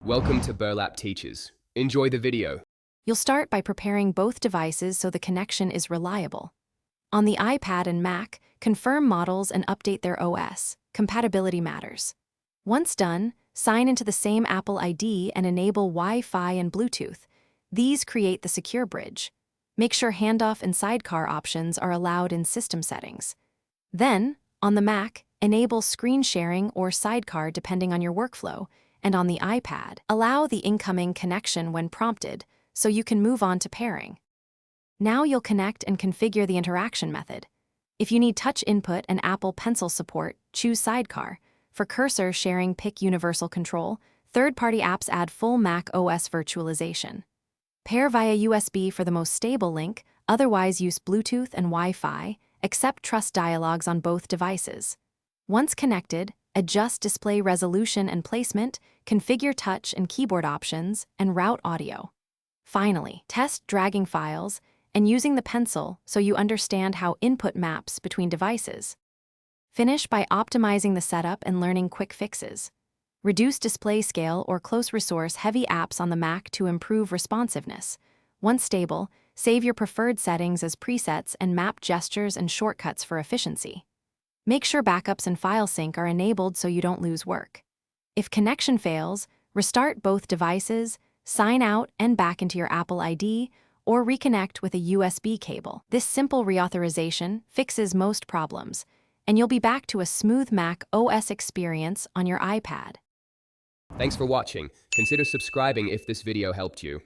Welcome to Burlap Teachers. Enjoy the video. You'll start by preparing both devices so the connection is reliable. On the iPad and Mac, confirm models and update their OS. Compatibility matters. Once done, sign into the same Apple ID and enable Wi-Fi and Bluetooth. These create the secure bridge. Make sure handoff and sidecar options are allowed in system settings. Then, on the Mac, enable screen sharing or sidecar depending on your workflow, and on the iPad, allow the incoming connection when prompted so you can move on to pairing. Now you'll connect and configure the interaction method. If you need touch input and Apple Pencil support, choose Sidecar. For cursor sharing, pick Universal Control. Third-party apps add full Mac OS virtualization. Pair via USB for the most stable link, otherwise use Bluetooth and Wi-Fi. Accept trust dialogues on both devices. Once connected, adjust display resolution and placement, configure touch and keyboard options, and route audio. Finally, test dragging files and using the pencil so you understand how input maps between devices. Finish by optimizing the setup and learning quick fixes. Reduce display scale or close resource heavy apps on the Mac to improve responsiveness. Once stable, save your preferred settings as presets and map gestures and shortcuts for efficiency. Make sure backups and file sync are enabled so you don't lose work. If connection fails, restart both devices, sign out and back into your Apple ID, or reconnect with a USB cable. This simple reauthorization fixes most problems, and you'll be back to a smooth Mac OS experience on your iPad. Thanks for watching. Consider subscribing if this video helped you.